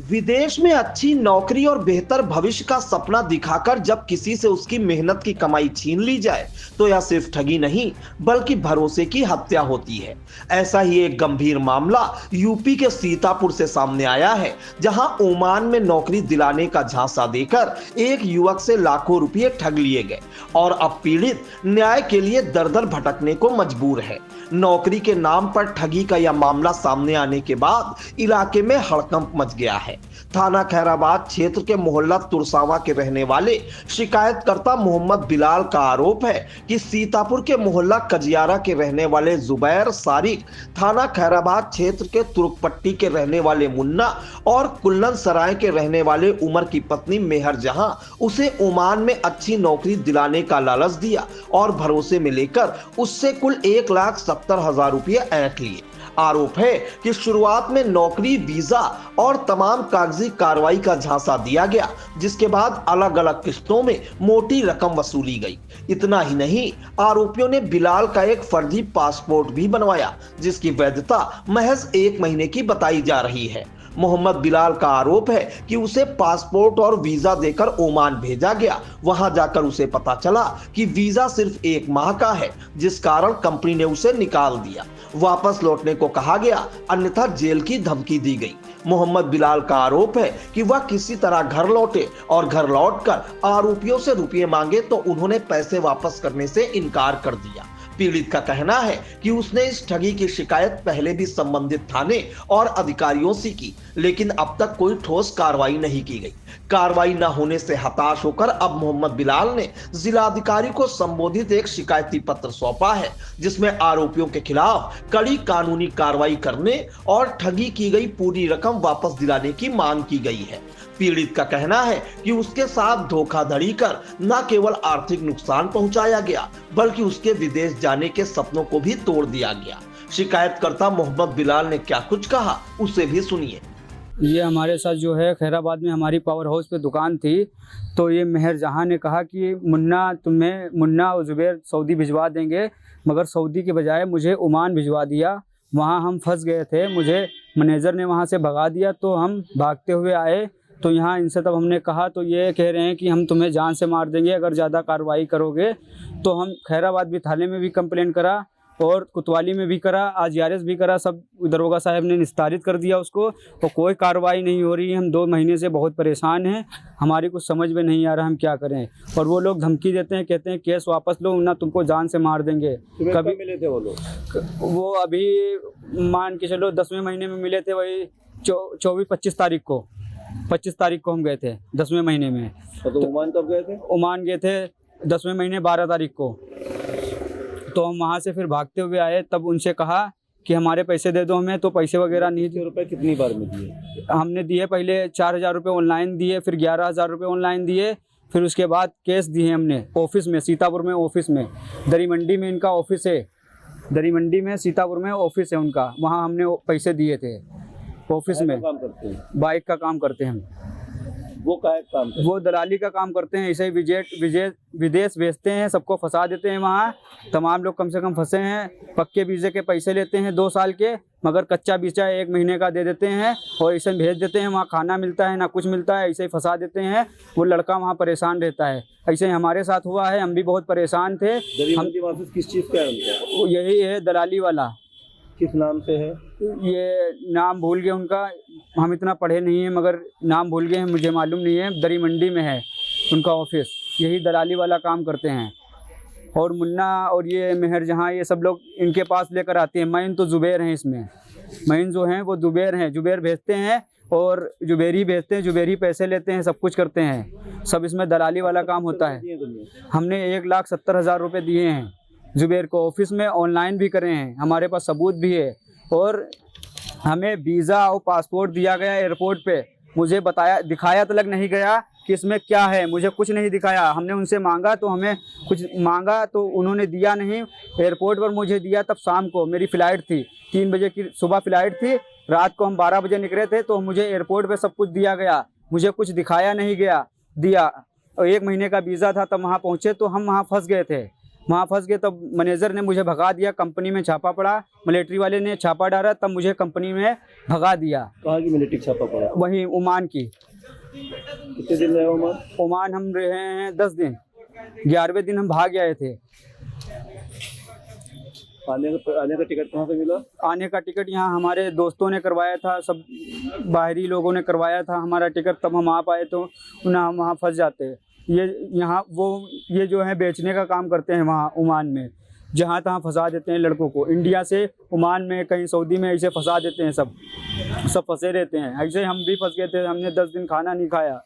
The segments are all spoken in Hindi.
विदेश में अच्छी नौकरी और बेहतर भविष्य का सपना दिखाकर जब किसी से उसकी मेहनत की कमाई छीन ली जाए तो यह सिर्फ ठगी नहीं बल्कि भरोसे की हत्या होती है। ऐसा ही एक गंभीर मामला यूपी के सीतापुर से सामने आया है, जहां ओमान में नौकरी दिलाने का झांसा देकर एक युवक से लाखों रुपए ठग लिए गए और अब पीड़ित न्याय के लिए दर दर भटकने को मजबूर है। नौकरी के नाम पर ठगी का यह मामला सामने आने के बाद इलाके में हड़कंप मच गया है। थाना खैराबाद क्षेत्र के मोहल्ला तुरसावा के रहने वाले शिकायतकर्ता मोहम्मद बिलाल का आरोप है कि सीतापुर के मोहल्ला कजियारा के रहने वाले जुबैर सारिक, थाना खैराबाद क्षेत्र के तुर्कपट्टी के रहने वाले मुन्ना और कुल्लन सराय के रहने वाले उमर की पत्नी मेहर जहां उसे ओमान में अच्छी नौकरी दिलाने का लालच दिया और भरोसे में लेकर उससे कुल 1,70,000 रुपये ऐंठ लिए। आरोप है कि शुरुआत में नौकरी, वीजा और तमाम कागजी कार्रवाई का झांसा दिया गया, जिसके बाद अलग अलग किस्तों में मोटी रकम वसूली गई। इतना ही नहीं, आरोपियों ने बिलाल का एक फर्जी पासपोर्ट भी बनवाया, जिसकी वैधता महज 1 महीने की बताई जा रही है। मोहम्मद बिलाल का आरोप है कि उसे पासपोर्ट और वीजा देकर ओमान भेजा गया। वहां जाकर उसे पता चला कि वीजा सिर्फ 1 माह का है, जिस कारण कंपनी ने उसे निकाल दिया। वापस लौटने को कहा गया, अन्यथा जेल की धमकी दी गई। मोहम्मद बिलाल का आरोप है कि वह किसी तरह घर लौटे और घर लौटकर आरोपियों से रुपये मांगे तो उन्होंने पैसे वापस करने से इनकार कर दिया। पीड़ित का कहना है कि उसने इस ठगी की शिकायत पहले भी संबंधित थाने और अधिकारियों से की, लेकिन अब तक कोई ठोस कार्रवाई नहीं की गई। कार्रवाई न होने से हताश होकर अब मोहम्मद बिलाल ने जिलाधिकारी को संबोधित एक शिकायती पत्र सौंपा है, जिसमें आरोपियों के खिलाफ कड़ी कानूनी कार्रवाई करने और ठगी की गई पूरी रकम वापस दिलाने की मांग की गई है। पीड़ित का कहना है कि उसके साथ धोखाधड़ी कर न केवल आर्थिक नुकसान पहुंचाया गया, बल्कि उसके विदेश जाने के सपनों को भी तोड़ दिया गया। शिकायतकर्ता मोहम्मद बिलाल ने क्या कुछ कहा, उसे भी सुनिए। ये हमारे साथ जो है खैराबाद में हमारी पावर हाउस पे दुकान थी, तो ये मेहर जहां ने कहा कि मुन्ना और जुबैर सऊदी भिजवा देंगे, मगर सऊदी के बजाय मुझे ओमान भिजवा दिया। वहां हम फंस गए थे, मुझे मैनेजर ने वहां से भगा दिया, तो हम भागते हुए आए। तो यहाँ इनसे तब हमने कहा, तो ये कह रहे हैं कि हम तुम्हें जान से मार देंगे अगर ज़्यादा कार्रवाई करोगे। तो हम खैराबाद भी थाने में भी कंप्लेंट करा और कोतवाली में भी करा, आज आरएस भी करा, सब दरोगा साहब ने निस्तारित कर दिया उसको, तो कोई कार्रवाई नहीं हो रही है। हम 2 महीने से बहुत परेशान हैं, हमारी कुछ समझ में नहीं आ रहा हम क्या करें। और वो लोग धमकी देते हैं, कहते हैं केस वापस लो ना तुमको जान से मार देंगे। कभी मिले थे वो लोग? वो अभी मान के चलो 10वें महीने में मिले थे, वही 25 तारीख को हम गए थे 10वें महीने में। तो ओमान कब गए थे? ओमान गए थे 10वें महीने 12 तारीख को। तो हम वहाँ से फिर भागते हुए आए, तब उनसे कहा कि हमारे पैसे दे दो हमें, तो पैसे वगैरह नहीं दिए। रुपए कितनी बार में दिए? हमने दिए, पहले 4,000 रुपये ऑनलाइन दिए, फिर 11,000 रुपये ऑनलाइन दिए, फिर उसके बाद केस दिए हमने ऑफिस में, सीतापुर में ऑफिस में, दरी मंडी में इनका ऑफिस है, दरी मंडी में सीतापुर में ऑफिस है उनका, वहाँ हमने पैसे दिए थे ऑफिस में। काम करते हैं? बाइक का काम करते हैं हम। वो क्या काम करते हैं? वो दलाली का काम करते हैं, ऐसे ही विदेश भेजते हैं, सबको फंसा देते हैं। वहाँ तमाम लोग कम से कम फंसे हैं। पक्के वीज़े के पैसे लेते हैं 2 साल के, मगर कच्चा वीज़ा 1 महीने का दे देते हैं और ऐसे भेज देते हैं। वहाँ खाना मिलता है ना कुछ मिलता है, ऐसे ही फंसा देते हैं। वो लड़का वहाँ परेशान रहता है। ऐसे ही हमारे साथ हुआ है, हम भी बहुत परेशान थे। हम किस चीज़ का है? यही है दलाली वाला। किस नाम से है? ये नाम भूल गए उनका, हम इतना पढ़े नहीं हैं, मगर नाम भूल गए हैं, मुझे मालूम नहीं है। दरी मंडी में है उनका ऑफिस, यही दलाली वाला काम करते हैं। और मुन्ना और ये मेहर जहाँ, ये सब लोग इनके पास लेकर आते हैं। मैन तो जुबैर हैं इसमें, मैन जो हैं वो जुबैर हैं, जुबैर भेजते हैं और जुबैर ही भेजते हैं, जुबैर ही पैसे लेते हैं, सब कुछ करते हैं। सब इसमें दलाली वाला काम होता है। हमने 1,70,000 रुपये दिए हैं जुबैर को, ऑफिस में ऑनलाइन भी करे हैं, हमारे पास सबूत भी है। और हमें वीज़ा और पासपोर्ट दिया गया एयरपोर्ट पे, मुझे बताया, दिखाया तक नहीं गया कि इसमें क्या है, मुझे कुछ नहीं दिखाया। हमने उनसे मांगा तो हमें कुछ मांगा तो उन्होंने दिया नहीं। एयरपोर्ट पर मुझे दिया तब शाम को, मेरी फ़्लाइट थी 3 बजे की, सुबह फ़्लाइट थी, रात को हम 12 बजे निकले थे, तो मुझे एयरपोर्ट पर सब कुछ दिया गया, मुझे कुछ दिखाया नहीं गया, दिया। और 1 महीने का वीज़ा था, तब वहाँ पहुँचे तो हम वहाँ फंस गए थे। वहाँ फंस गए तब मैनेजर ने मुझे भगा दिया, कंपनी में छापा पड़ा, मिलिट्री वाले ने छापा डाला, तब मुझे कंपनी में भगा दिया। कहाँ की मिलिट्री छापा पड़ा? वहीं ओमान की। कितने दिन रहे ओमान? ओमान हम रहे हैं 10 दिन। 11वें दिन हम भाग आए थे। आने का टिकट कहाँ से मिला? आने का टिकट यहाँ हमारे दोस्तों ने करवाया था, सब बाहरी लोगों ने करवाया था हमारा टिकट, तब हम आ पाए। तो ना हम वहाँ फंस जाते। ये जो है बेचने का काम करते हैं वहाँ ओमान में, जहाँ तहाँ फंसा देते हैं लड़कों को। इंडिया से ओमान में, कहीं सऊदी में ऐसे फंसा देते हैं। सब फंसे रहते हैं। ऐसे हम भी फंस गए थे। हमने 10 दिन खाना नहीं खाया।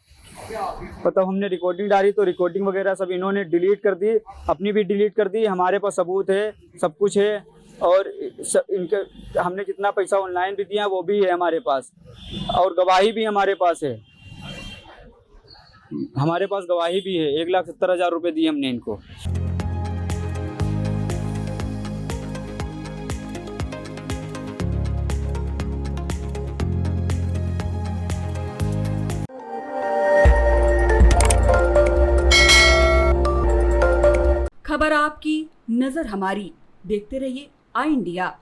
मतलब हमने रिकॉर्डिंग डाली तो रिकॉर्डिंग वगैरह सब इन्होंने डिलीट कर दी, अपनी भी डिलीट कर दी। हमारे पास सबूत है, सब कुछ है। और इनके हमने जितना पैसा ऑनलाइन भी दिया वो भी है हमारे पास, और गवाही भी हमारे पास है। हमारे पास गवाही भी है। 1,70,000 रुपये दिए हमने इनको। खबर आपकी, नजर हमारी। देखते रहिए आई इंडिया।